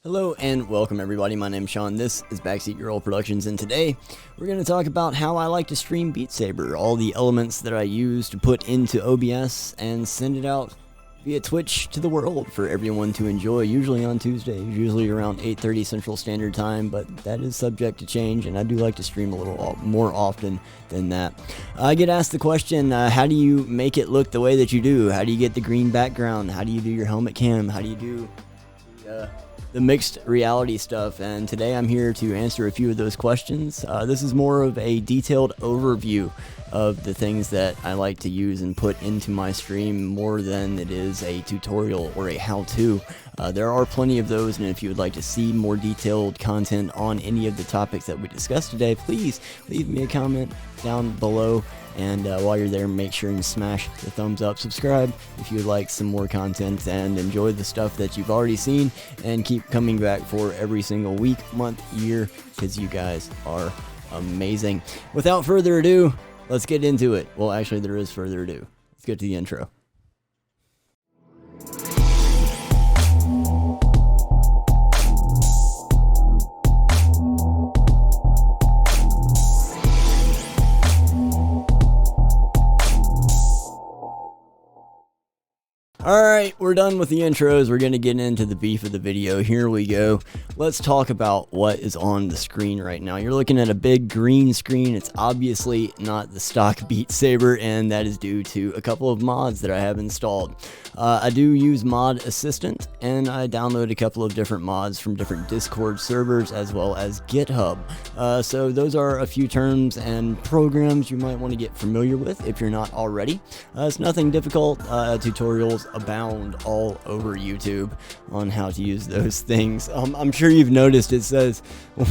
Hello and welcome everybody, my name's Sean, this is Backseat Girl Productions, and today we're going to talk about how I like to stream Beat Saber, all the elements that I use to put into OBS and send it out via Twitch to the world for everyone to enjoy, usually on Tuesdays, usually around 8:30 Central Standard Time, but that is subject to change, and I do like to stream a little more often than that. I get asked the question, how do you make it look the way that you do? How do you get the green background? How do you do your helmet cam? How do you do the mixed reality stuff? And today I'm here to answer a few of those questions. This is more of a detailed overview of the things that I like to use and put into my stream more than it is a tutorial or a how-to. There are plenty of those, and if you would like to see more detailed content on any of the topics that we discussed today, please leave me a comment down below. And while you're there, make sure and smash the thumbs up, subscribe if you'd like some more content, and enjoy the stuff that you've already seen, and keep coming back for every single week, month, year, because you guys are amazing. Without further ado, let's get into it. Well, actually, there is further ado. Let's get to the intro. Alright, we're done with the intros. We're going to get into the beef of the video. Here we go. Let's talk about what is on the screen right now. You're looking at a big green screen. It's obviously not the stock Beat Saber, and that is due to a couple of mods that I have installed. I do use Mod Assistant, and I download a couple of different mods from different Discord servers as well as GitHub. So those are a few terms and programs you might want to get familiar with if you're not already. It's nothing difficult. Tutorials abound all over YouTube on how to use those things. I'm sure you've noticed it says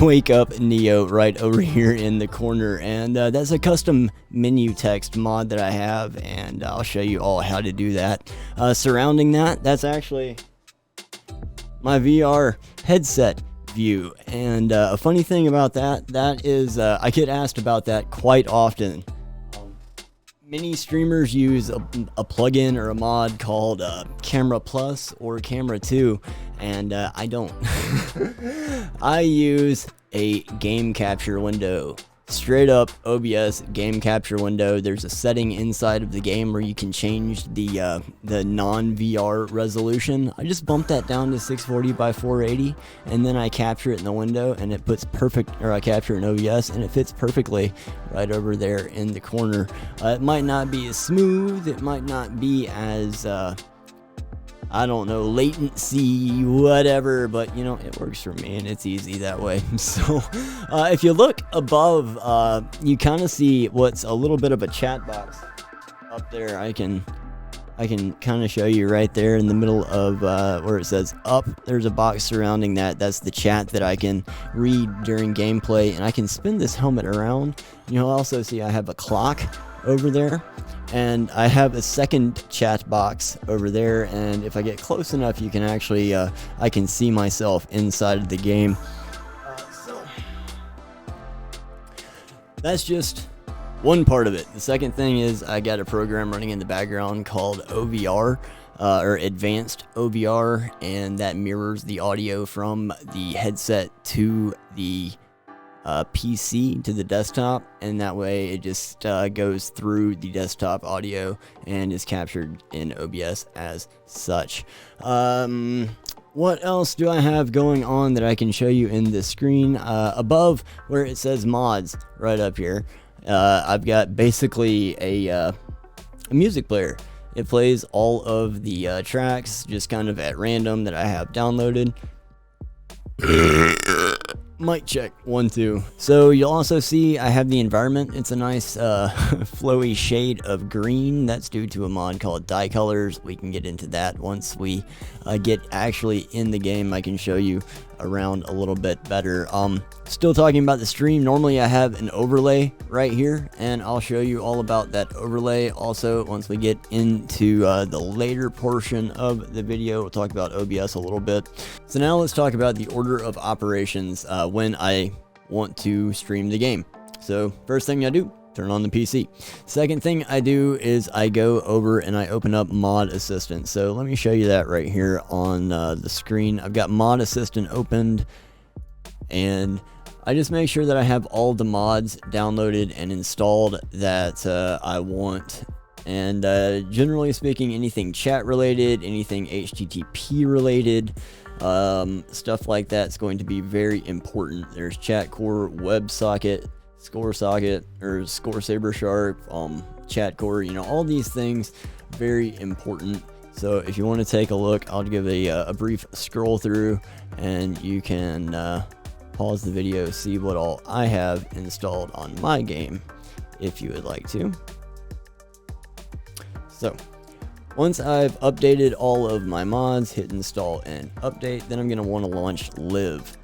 "Wake Up Neo" right over here in the corner, and that's a custom menu text mod that I have, and I'll show you all how to do that. Surrounding that, that's actually my VR headset view, and a funny thing about that is I get asked about that quite often. Many streamers use a plugin or a mod called Camera Plus or Camera 2, and I don't. I use a game capture window. Straight up OBS game capture window. There's a setting inside of the game where you can change the non-VR resolution. I just bump that down to 640 by 480, and then I capture it in the window, and it puts perfect, or I capture it in OBS, and it fits perfectly right over there in the corner. It might not be as smooth, it might not be as I don't know, latency, whatever, but you know, it works for me and it's easy that way. So if you look above, you kind of see what's a little bit of a chat box up there. I can kind of show you right there in the middle of where it says up. There's a box surrounding that. That's the chat that I can read during gameplay, and I can spin this helmet around. You'll also see I have a clock over there, and I have a second chat box over there, and if I get close enough, you can actually I can see myself inside of the game. So that's just one part of it. The second thing is I got a program running in the background called OVR, or Advanced OVR, and that mirrors the audio from the headset to the PC to the desktop, and that way it just goes through the desktop audio and is captured in OBS as such. What else do I have going on that I can show you in the screen? Above where it says mods, right up here, I've got basically a music player. It plays all of the tracks just kind of at random that I have downloaded. Mic check, 1, 2. So you'll also see I have the environment. It's a nice flowy shade of green. That's due to a mod called Dye Colors. We can get into that once we get actually in the game. I can show you around a little bit better. Still talking about the stream, normally I have an overlay right here, and I'll show you all about that overlay also once we get into the later portion of the video. We'll talk about OBS a little bit. So now let's talk about the order of operations when I want to stream the game. So first thing I do, turn on the PC. Second thing I do is I go over and I open up Mod Assistant. So let me show you that right here on the screen. I've got Mod Assistant opened, and I just make sure that I have all the mods downloaded and installed that I want. And generally speaking, anything chat related, anything HTTP related, stuff like that's going to be very important. There's chat core, WebSocket, Score Socket, or Score Saber Sharp, chat core, you know, all these things very important. So if you want to take a look, I'll give a brief scroll through, and you can pause the video, see what all I have installed on my game if you would like to. So once I've updated all of my mods, hit install and update, then I'm going to want to launch Live.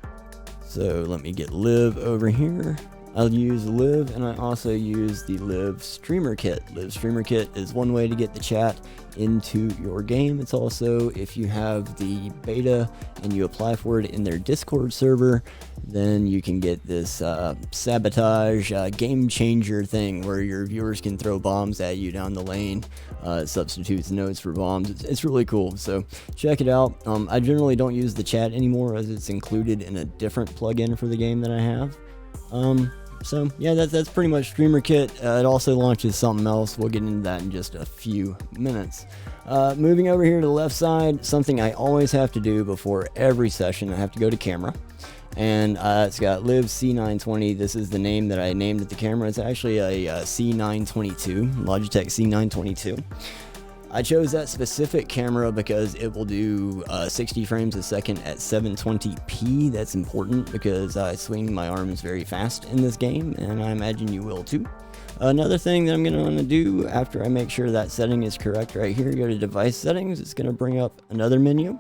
So let me get Live over here. I'll use Live, and I also use the Live Streamer Kit. Live Streamer Kit is one way to get the chat into your game. It's also, if you have the beta and you apply for it in their Discord server, then you can get this sabotage game changer thing where your viewers can throw bombs at you down the lane. Substitutes nodes for bombs. It's really cool, so check it out. I generally don't use the chat anymore as it's included in a different plugin for the game that I have. So yeah, that's pretty much Streamer Kit. It also launches something else. We'll get into that in just a few minutes. Moving over here to the left side, something I always have to do before every session, I have to go to camera. And it's got Live C920. This is the name that I named at the camera. It's actually a C922, Logitech C922. I chose that specific camera because it will do 60 frames a second at 720p. That's important because I swing my arms very fast in this game, and I imagine you will too. Another thing that I'm going to want to do after I make sure that setting is correct right here, go to device settings. It's going to bring up another menu,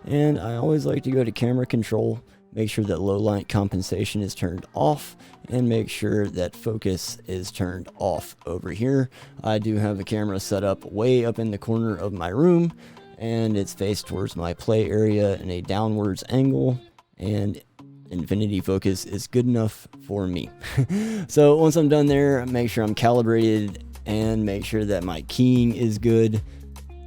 and I always like to go to camera control, make sure that low light compensation is turned off, and make sure that focus is turned off over here. I do have a camera set up way up in the corner of my room, and it's faced towards my play area in a downwards angle, and infinity focus is good enough for me. So once I'm done there, make sure I'm calibrated and make sure that my keying is good,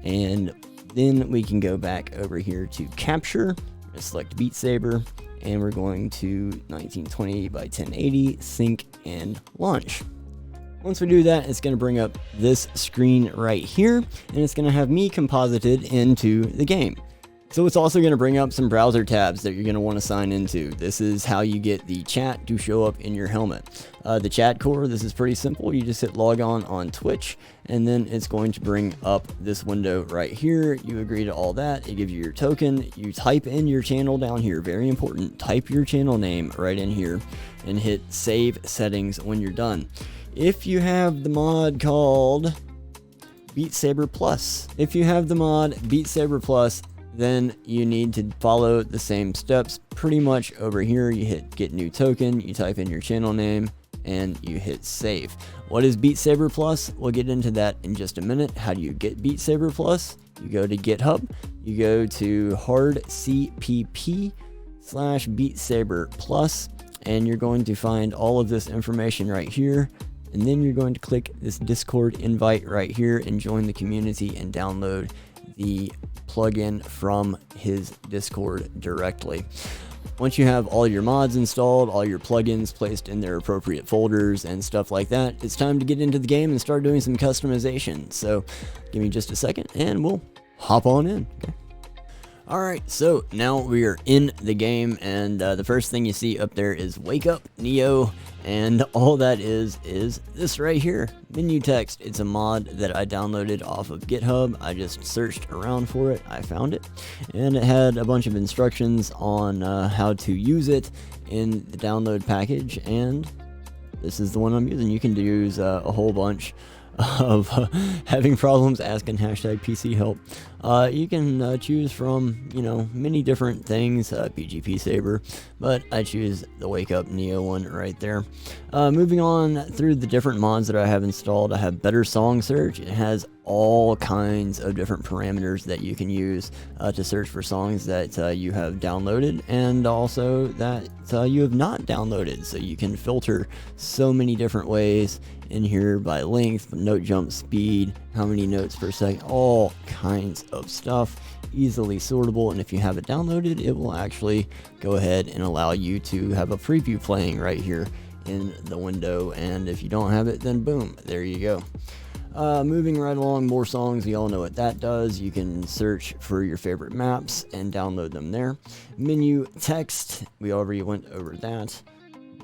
and then we can go back over here to capture, select Beat Saber, and we're going to 1920 by 1080, sync and launch. Once we do that, it's going to bring up this screen right here, and it's going to have me composited into the game. So it's also going to bring up some browser tabs that you're going to want to sign into. This is how you get the chat to show up in your helmet. The chat core, this is pretty simple. You just hit log on Twitch, and then it's going to bring up this window right here. You agree to all that. It gives you your token. You type in your channel down here. Very important. Type your channel name right in here and hit save settings when you're done. If you have the mod called Beat Saber Plus, then you need to follow the same steps pretty much over here. You hit get new token, you type in your channel name, and you hit save. What is Beat Saber Plus? We'll get into that in just a minute. How do you get Beat Saber Plus? You go to GitHub, you go to hardcpp/Beat Saber Plus, and you're going to find all of this information right here. And then you're going to click this Discord invite right here and join the community and download the plugin from his Discord directly. Once you have all your mods installed, all your plugins placed in their appropriate folders and stuff like that, it's time to get into the game and start doing some customization. So give me just a second and we'll hop on in. Okay. Alright, so now we are in the game, and the first thing you see up there is Wake Up Neo, and all that is this right here, menu text. It's a mod that I downloaded off of GitHub. I just searched around for it, I found it, and it had a bunch of instructions on how to use it in the download package, and this is the one I'm using. You can use a whole bunch of having problems, asking hashtag PC help. You can choose from, you know, many different things, Beat Saber, but I choose the Wake Up Neo one right there. Moving on through the different mods that I have installed, I have Better Song Search. It has all kinds of different parameters that you can use to search for songs that you have downloaded, and also that you have not downloaded. So you can filter so many different ways in here by length, note jump speed, how many notes per second, all kinds of stuff, easily sortable. And if you have it downloaded, it will actually go ahead and allow you to have a preview playing right here in the window. And if you don't have it, then boom, there you go. Moving right along, more songs, we all know what that does. You can search for your favorite maps and download them there. Menu text, we already went over that.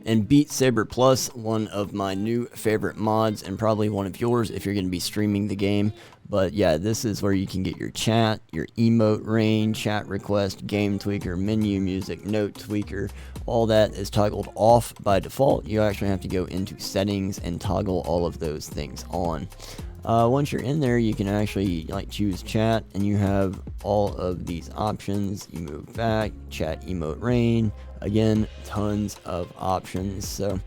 And Beat Saber Plus, one of my new favorite mods, and probably one of yours if you're going to be streaming the game. But yeah, this is where you can get your chat, your emote range, chat request, game tweaker, menu music, note tweaker. All that is toggled off by default. You actually have to go into settings and toggle all of those things on. Once you're in there, you can actually choose chat, and you have all of these options. You move back, chat emote range. Again, tons of options. So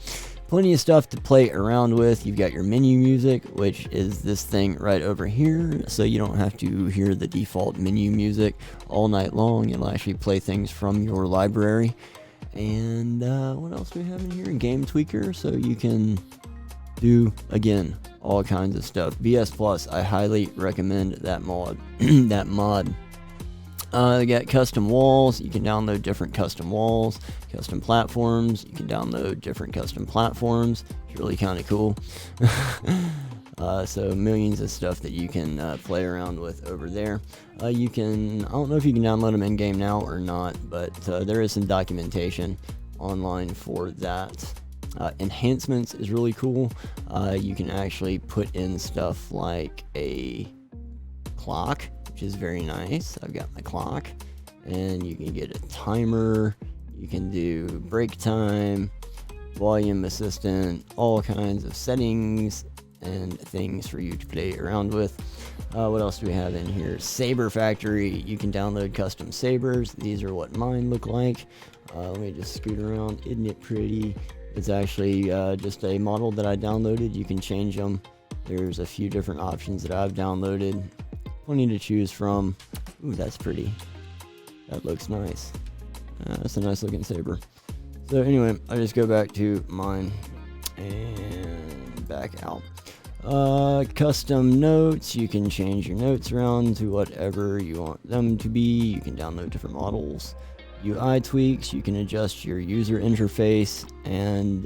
plenty of stuff to play around with. You've got your menu music, which is this thing right over here, so you don't have to hear the default menu music all night long. It'll actually play things from your library. And what else do we have in here? Game tweaker, so you can do, again, all kinds of stuff. VS Plus, I highly recommend that mod. That mod. You got custom walls. You can download different custom walls, custom platforms. You can download different custom platforms. It's really kind of cool. So millions of stuff that you can play around with over there. You can, I don't know if you can download them in game now or not, but there is some documentation online for that. Enhancements is really cool. You can actually put in stuff like a clock, which is very nice. I've got my clock, and you can get a timer. You can do break time, volume assistant, all kinds of settings and things for you to play around with. What else do we have in here? Saber Factory. You can download custom sabers. These are what mine look like. Let me just scoot around. Isn't it pretty? It's actually just a model that I downloaded. You can change them. There's a few different options that I've downloaded. Plenty to choose from. Ooh, that's pretty. That looks nice. That's a nice looking saber. So anyway, I just go back to mine and back out. Custom notes. You can change your notes around to whatever you want them to be. You can download different models. UI tweaks. You can adjust your user interface and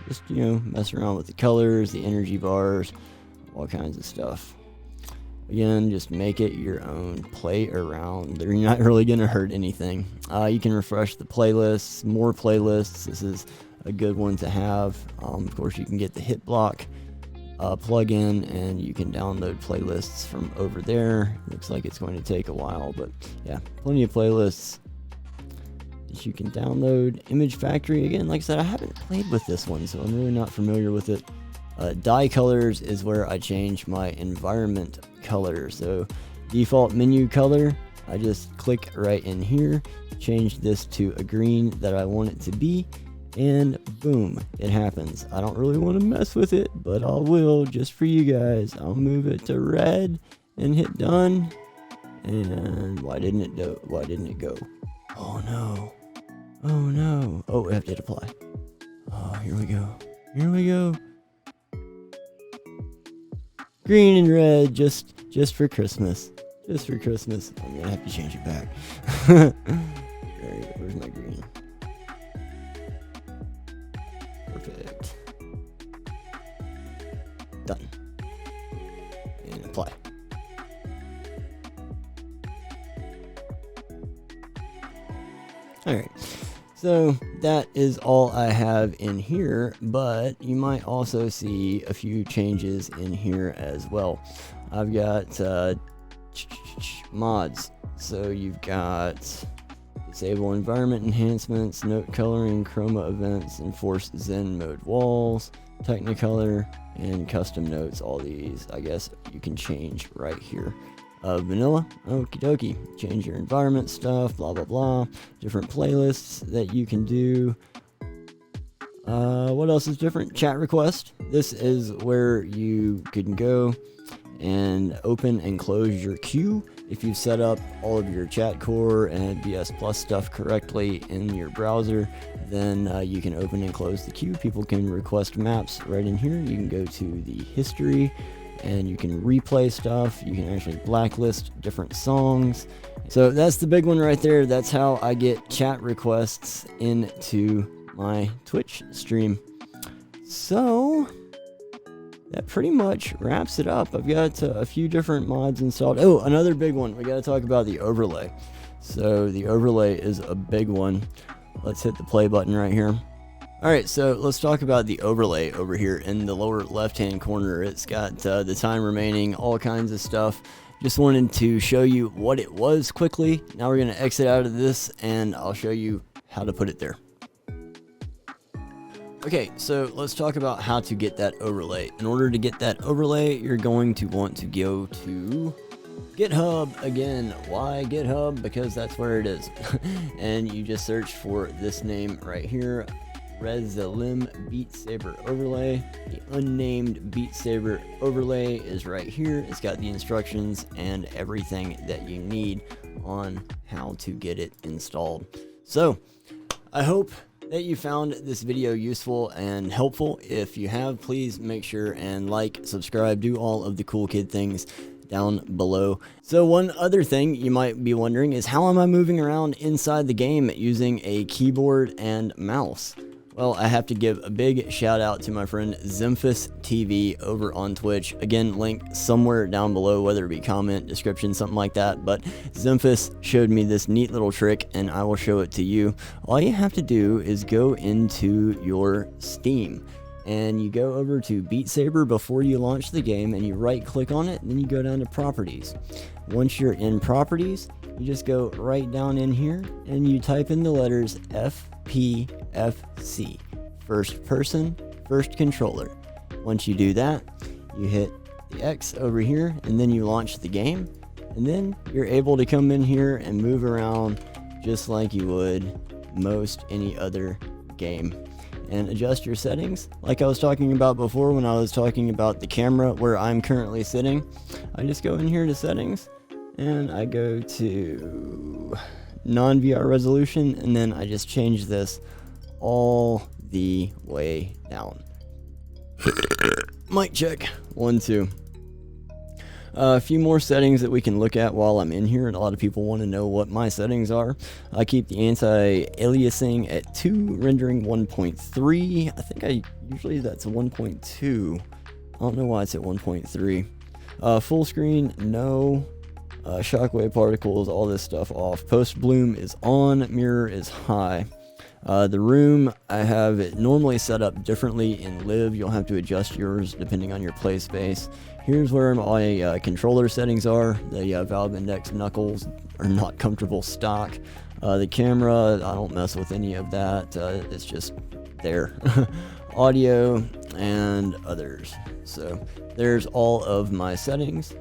just, you know, mess around with the colors, the energy bars, all kinds of stuff. Again, just make it your own. Play around. They're not really going to hurt anything. You can refresh the playlists, more playlists. This is a good one to have. Of course, you can get the hit block plugin, and you can download playlists from over there. Looks like it's going to take a while, but yeah, plenty of playlists that you can download. Image Factory, again, like I said, I haven't played with this one, so I'm really not familiar with it. Dye colors is where I change my environment color. So default menu color, I just click right in here, change this to a green that I want it to be, and boom, it happens. I don't really want to mess with it, but I will just for you guys. I'll move it to red and hit done. And why didn't it go? Oh no. Oh no. Oh, we have to hit apply. Oh, here we go. Here we go. Green and red, just for Christmas. Just for Christmas. I'm gonna have to change it back. Where's my green? Perfect. Done. And apply. Alright. So that is all I have in here, but you might also see a few changes in here as well. I've got mods. So you've got disable environment enhancements, note coloring, chroma events, enforce Zen mode walls, Technicolor, and custom notes. All these, I guess, you can change right here. vanilla. Okie dokie. Change your environment stuff, blah, blah, blah. Different playlists that you can do. What else is different? Chat request. This is where you can go and open and close your queue. If you set up all of your chat core and BS Plus stuff correctly in your browser, then you can open and close the queue. People can request maps right in here. You can go to the history and you can replay stuff. You can actually blacklist different songs. So that's the big one right there. That's how I get chat requests into my Twitch stream. So that pretty much wraps it up. I've got a few different mods installed. Oh, another big one. We got to talk about the overlay. So the overlay is a big one. Let's hit the play button right here. All right, so let's talk about the overlay over here in the lower left-hand corner. It's got the time remaining, all kinds of stuff. Just wanted to show you what it was quickly. Now we're going to exit out of this and I'll show you how to put it there. Okay, so let's talk about how to get that overlay. In order to get that overlay, you're going to want to go to GitHub again. Why GitHub? Because that's where it is. And you just search for this name right here, Rezalim Beat Saber overlay. The unnamed Beat Saber overlay is right here. It's got the instructions and everything that you need on how to get it installed. So I hope that you found this video useful and helpful. If you have, please make sure and like, subscribe, do all of the cool kid things down below. So one other thing you might be wondering is, how am I moving around inside the game using a keyboard and mouse? Well, I have to give a big shout out to my friend Zemphis TV over on Twitch. Again, link somewhere down below, whether it be comment, description, something like that. But Zemphis showed me this neat little trick and I will show it to you. All you have to do is go into your Steam and you go over to Beat Saber before you launch the game and you right click on it and then you go down to properties. Once you're in properties, you just go right down in here and you type in the letters FPFC, first person, first controller. Once you do that, you hit the X over here and then you launch the game, and then you're able to come in here and move around just like you would most any other game and adjust your settings like I was talking about before when I was talking about the camera where I'm currently sitting. I just go in here to settings and I go to non-VR resolution, and then I just change this all the way down. Mic check, 1, 2. A few more settings that we can look at while I'm in here, and a lot of people want to know what my settings are. I keep the anti-aliasing at 2, rendering 1.3. I think usually that's 1.2. I don't know why it's at 1.3. Full screen, no. Shockwave particles, all this stuff off. Post bloom is on, mirror is high. The room, I have it normally set up differently in Live. You'll have to adjust yours depending on your play space. Here's where my controller settings are. The Valve Index knuckles are not comfortable stock. The camera, I don't mess with any of that. It's just there. Audio and others. So there's all of my settings.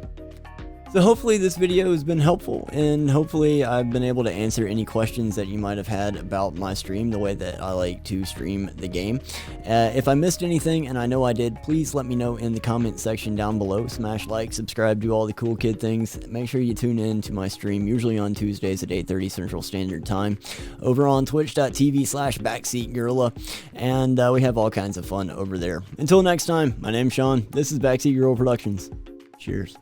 So hopefully this video has been helpful, and hopefully I've been able to answer any questions that you might have had about my stream, the way that I like to stream the game. If I missed anything, and I know I did, please let me know in the comment section down below. Smash like, subscribe, do all the cool kid things. Make sure you tune in to my stream, usually on Tuesdays at 8:30 Central Standard Time, over on twitch.tv/backseatgorilla, and we have all kinds of fun over there. Until next time, my name's Sean, this is Backseat Gorilla Productions. Cheers.